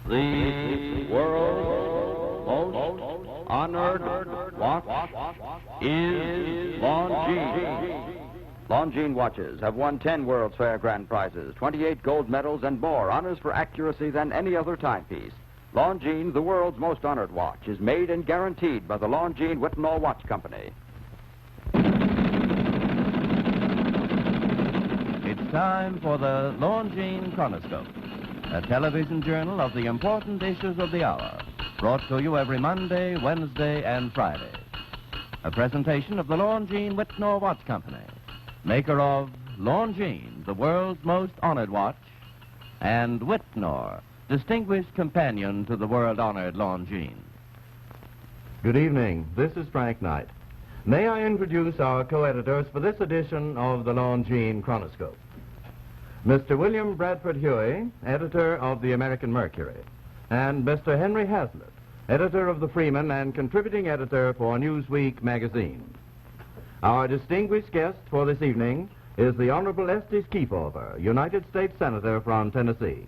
The world's most honored watch is Longines. Longines watches have won 10 World's Fair grand prizes, 28 gold medals, and more honors for accuracy than any other timepiece. Longines, the world's most honored watch, is made and guaranteed by the Longines Whitnall Watch Company. It's time for the Longines Chronoscope, a television journal of the important issues of the hour, brought to you every Monday, Wednesday, and Friday. A presentation of the Longines Whitnall Watch Company, maker of Longines, the world's most honored watch, and Whitnall, distinguished companion to the world-honored Longines. Good evening. This is Frank Knight. May I introduce our co-editors for this edition of the Longines Chronoscope. Mr. William Bradford Huey, editor of the American Mercury, and Mr. Henry Hazlitt, editor of the Freeman and contributing editor for Newsweek magazine. Our distinguished guest for this evening is the Honorable Estes Kefauver, United States Senator from Tennessee.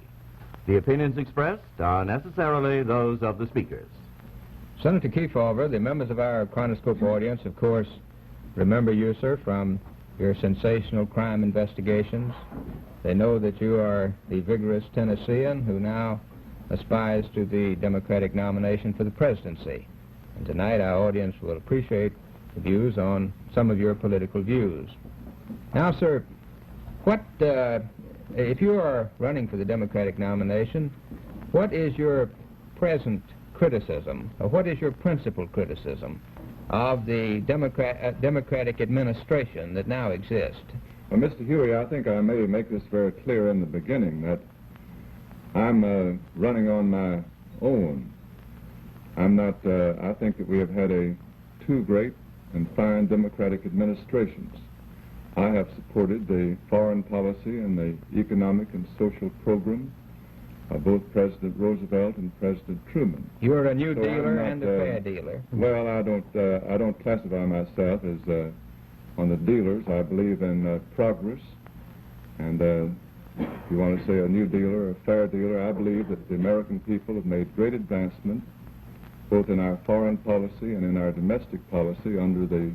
The opinions expressed are necessarily those of the speakers. Senator Kefauver, the members of our Chronoscope audience, of course, remember you, sir, from your sensational crime investigations. They know that you are the vigorous Tennessean who now aspires to the Democratic nomination for the presidency. And tonight our audience will appreciate the views on some of your political views. Now, sir, if you are running for the Democratic nomination, what is your present criticism, or what is your principal criticism of the Democratic administration that now exists? Well, Mr. Huey, I think I may make this very clear in the beginning that I'm running on my own. I'm not, I think that we have had two great and fine Democratic administrations. I have supported the foreign policy and the economic and social program of both President Roosevelt and President Truman. You're a new dealer and a fair dealer. Well, I don't classify myself as on the dealers. I believe in progress, and if you want to say a new dealer or a fair dealer, I believe that the American people have made great advancement both in our foreign policy and in our domestic policy under the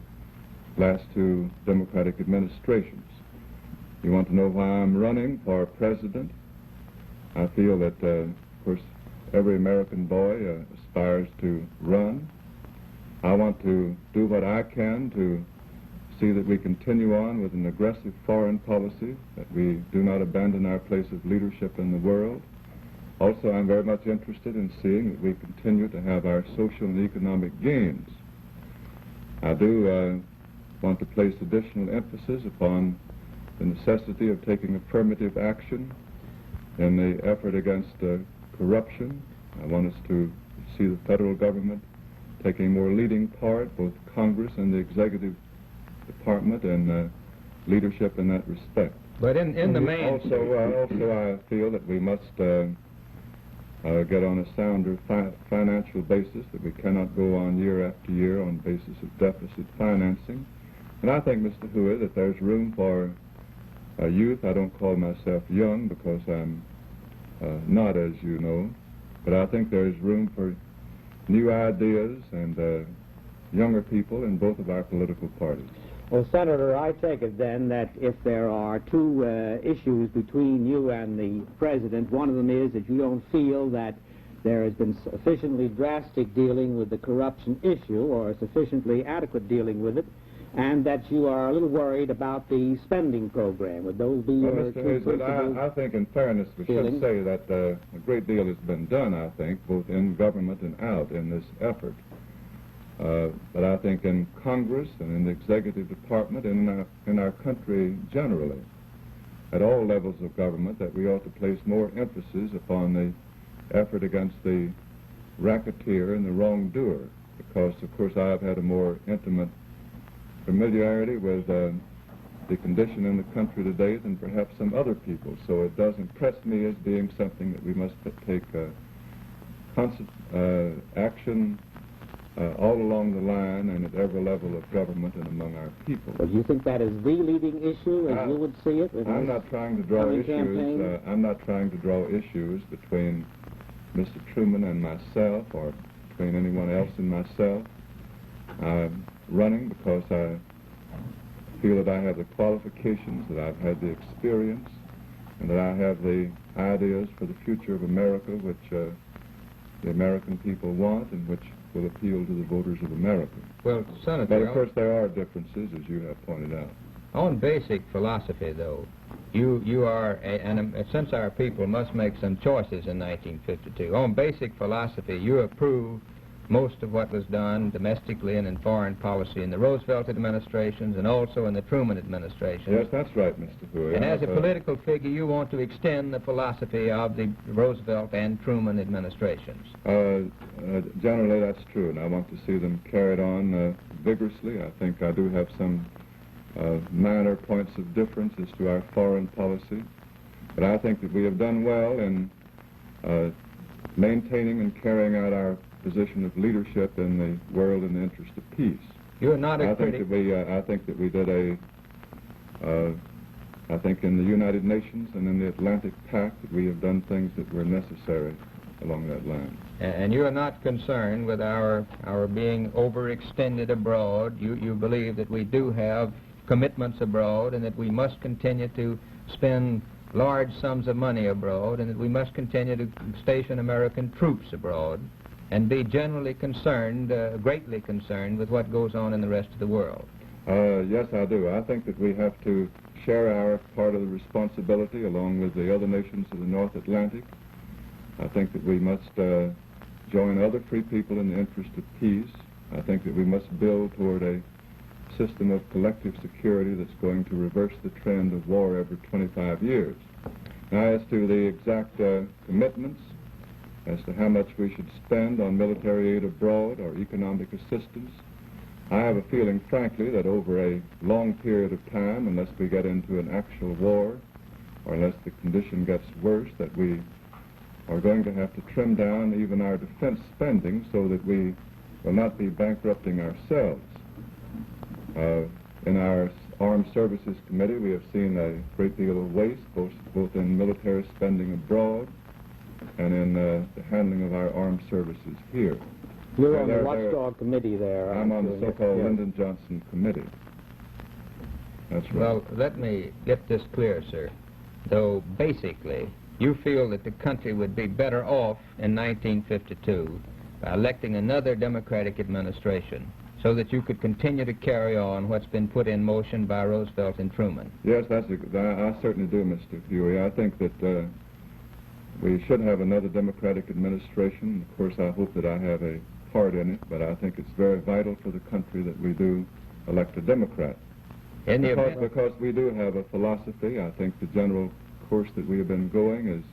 last two Democratic administrations. You want to know why I'm running for president? I feel that, of course, every American boy aspires to run. I want to do what I can to see that we continue on with an aggressive foreign policy, that we do not abandon our place of leadership in the world. Also, I'm very much interested in seeing that we continue to have our social and economic gains. I do want to place additional emphasis upon the necessity of taking affirmative action in the effort against corruption. I want us to see the federal government taking a more leading part, both Congress and the executive department, and leadership in that respect. But in the main... Also, I feel that we must get on a sounder financial basis, that we cannot go on year after year on basis of deficit financing. And I think, Mr. Huey, that there's room for youth. I don't call myself young because I'm not, as you know, but I think there's room for new ideas and younger people in both of our political parties. Well, Senator, I take it then that if there are two issues between you and the President, one of them is that you don't feel that there has been sufficiently drastic dealing with the corruption issue or sufficiently adequate dealing with it, and that you are a little worried about the spending program. Would those be your Mr. Hazlett, I think in fairness we should say that a great deal has been done, I think, both in government and out in this effort. But I think in Congress and in the executive department and in our country generally, at all levels of government, that we ought to place more emphasis upon the effort against the racketeer and the wrongdoer, because, of course, I have had a more intimate familiarity with the condition in the country today than perhaps some other people. So it does impress me as being something that we must take constant action all along the line and at every level of government and among our people. Well, do you think that is the leading issue, as you would see it? I'm not trying to draw issues. I'm not trying to draw issues between Mr. Truman and myself, or between anyone else and myself. I'm running because I feel that I have the qualifications, that I've had the experience, and that I have the ideas for the future of America which the American people want and which will appeal to the voters of America. Well, Senator, But of course there are differences, as you have pointed out. on basic philosophy, though, you are, since our people must make some choices in 1952, on basic philosophy, you approve most of what was done domestically and in foreign policy in the Roosevelt administrations and also in the Truman administration. Yes, that's right, Mr. Huey. And as a political figure, you want to extend the philosophy of the Roosevelt and Truman administrations. Generally, that's true, and I want to see them carried on vigorously. I think I do have some minor points of difference as to our foreign policy, but I think that we have done well in maintaining and carrying out our position of leadership in the world in the interest of peace. You are not a I think critic. I think that we did I think in the United Nations and in the Atlantic Pact that we have done things that were necessary along that line. And you are not concerned with our being overextended abroad. You believe that we do have commitments abroad and that we must continue to spend large sums of money abroad and that we must continue to station American troops abroad and be generally concerned, greatly concerned with what goes on in the rest of the world. Yes, I do. I think that we have to share our part of the responsibility along with the other nations of the North Atlantic. I think that we must join other free people in the interest of peace. I think that we must build toward a system of collective security that's going to reverse the trend of war every 25 years. Now, as to the exact commitments, as to how much we should spend on military aid abroad or economic assistance, I have a feeling, frankly, that over a long period of time, unless we get into an actual war, or unless the condition gets worse, that we are going to have to trim down even our defense spending so that we will not be bankrupting ourselves. In our Armed Services Committee, we have seen a great deal of waste, both in military spending abroad and in the handling of our armed services here. You're on the watchdog committee there. I'm on the so-called Yes. Lyndon Johnson Committee. That's right. Well, let me get this clear, sir. Though basically, you feel that the country would be better off in 1952 by electing another Democratic administration so that you could continue to carry on what's been put in motion by Roosevelt and Truman. Yes, I certainly do, Mr. Huey. I think that we should have another Democratic administration. Of course, I hope that I have a part in it, but I think it's very vital for the country that we do elect a Democrat. Because we do have a philosophy. I think the general course that we have been going is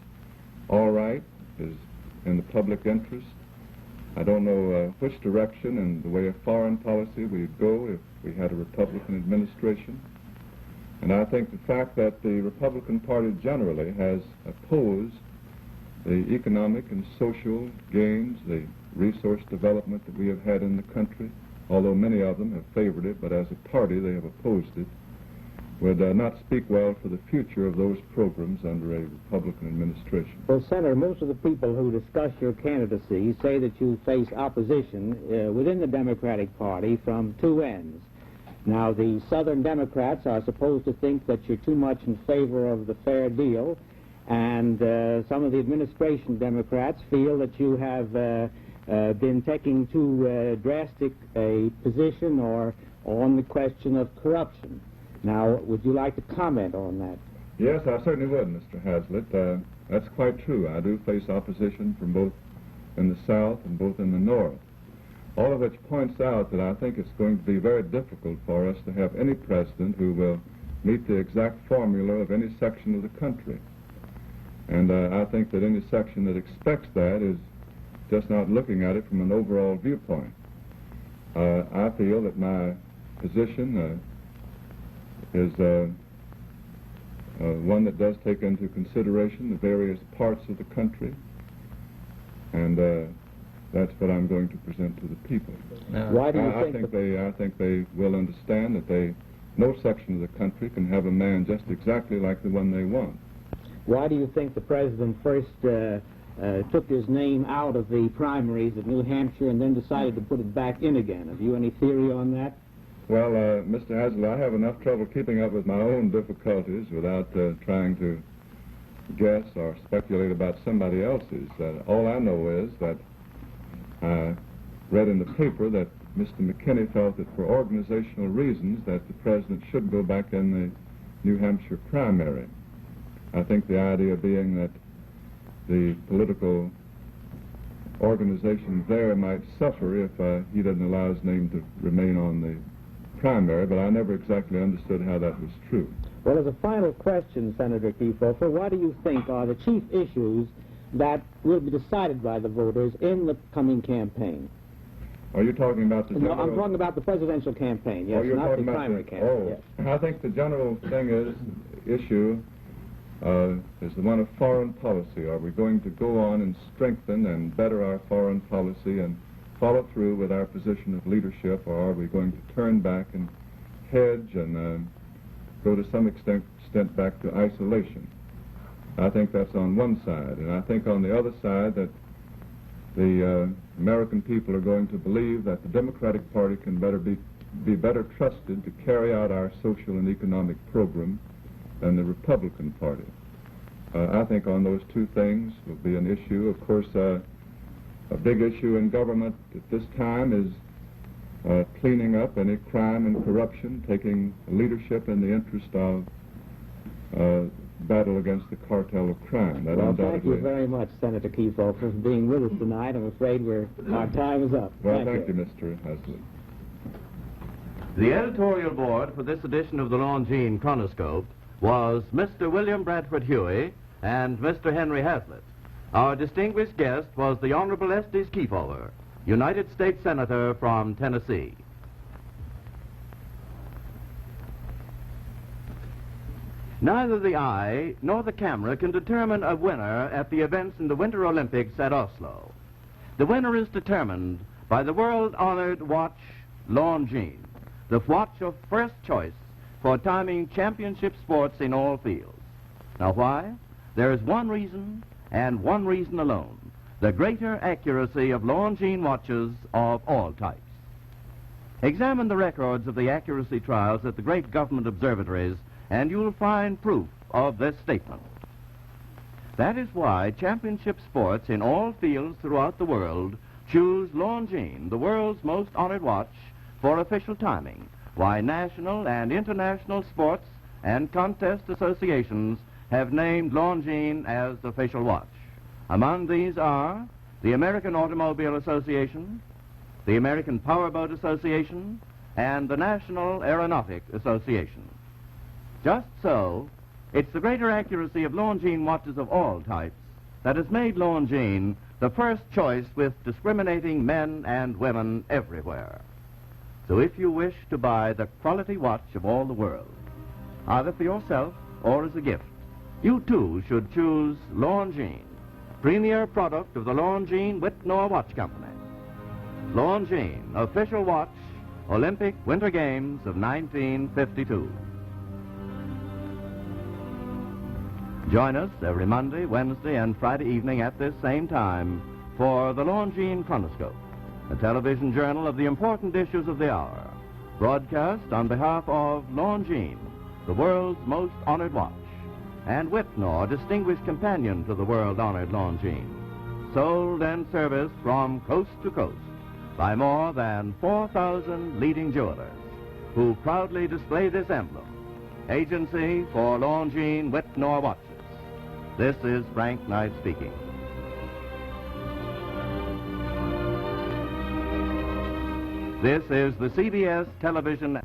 all right, is in the public interest. I don't know which direction in the way of foreign policy we'd go if we had a Republican administration. And I think the fact that the Republican Party generally has opposed the economic and social gains, the resource development that we have had in the country, although many of them have favored it, but as a party they have opposed it, would not speak well for the future of those programs under a Republican administration. Well, Senator, most of the people who discuss your candidacy say that you face opposition within the Democratic Party from two ends. Now, the Southern Democrats are supposed to think that you're too much in favor of the fair deal, and some of the administration Democrats feel that you have been taking too drastic a position or on the question of corruption. Now, would you like to comment on that? Yes, I certainly would, Mr. Hazlitt. That's quite true. I do face opposition from both in the South and both in the North, all of which points out that I think it's going to be very difficult for us to have any president who will meet the exact formula of any section of the country. And I think that any section that expects that is just not looking at it from an overall viewpoint. I feel that my position is one that does take into consideration the various parts of the country, and that's what I'm going to present to the people. Why do you I think they will understand that no section of the country can have a man just exactly like the one they want. Why do you think the president first took his name out of the primaries at New Hampshire and then decided to put it back in again. Have you any theory on that? Well, Mr. Hazlitt, I have enough trouble keeping up with my own difficulties without trying to guess or speculate about somebody else's. All I know is that I read in the paper that Mr. McKinney felt that for organizational reasons that the president should go back in the New Hampshire primary. I think the idea being that the political organization there might suffer if he doesn't allow his name to remain on the primary, but I never exactly understood how that was true. Well, as a final question, Senator Kefauver, what do you think are the chief issues that will be decided by the voters in the coming campaign? Are you talking about the general... No, I'm talking about the presidential campaign, yes, you're not talking the about primary campaign. Yes. I think the general issue is the one of foreign policy. Are we going to go on and strengthen and better our foreign policy and follow through with our position of leadership, or are we going to turn back and hedge and go to some extent back to isolation? I think that's on one side, and I think on the other side that the American people are going to believe that the Democratic Party can be better trusted to carry out our social and economic program than the Republican Party. I think on those two things will be an issue. Of course, a big issue in government at this time is cleaning up any crime and corruption, taking leadership in the interest of battle against the cartel of crime. That well, thank you very much, Senator Kefauver, for being with us tonight. I'm afraid our time is up. Well, thank you, Mr. Hazlitt. The editorial board for this edition of the Longines Chronoscope was Mr. William Bradford Huey and Mr. Henry Hazlitt. Our distinguished guest was the Honorable Estes Kefauver, United States Senator from Tennessee. Neither the eye nor the camera can determine a winner at the events in the Winter Olympics at Oslo. The winner is determined by the world-honored watch Longines, the watch of first choice for timing championship sports in all fields. Now why? There is one reason, and one reason alone: the greater accuracy of Longines watches of all types. Examine the records of the accuracy trials at the great government observatories, and you'll find proof of this statement. That is why championship sports in all fields throughout the world choose Longines, the world's most honored watch, for official timing. Why national and international sports and contest associations have named Longines as official watch. Among these are the American Automobile Association, the American Powerboat Association, and the National Aeronautic Association. Just so, it's the greater accuracy of Longines watches of all types that has made Longines the first choice with discriminating men and women everywhere. So if you wish to buy the quality watch of all the world, either for yourself or as a gift, you too should choose Longines, premier product of the Longines Whitnor Watch Company. Longines, official watch, Olympic Winter Games of 1952. Join us every Monday, Wednesday, and Friday evening at this same time for the Longines Chronoscope, a television journal of the important issues of the hour, broadcast on behalf of Longines, the world's most honored watch, and Whitnor, distinguished companion to the world-honored Longines, sold and serviced from coast to coast by more than 4,000 leading jewelers who proudly display this emblem, Agency for Longines Whitnor Watches. This is Frank Knight speaking. This is the CBS television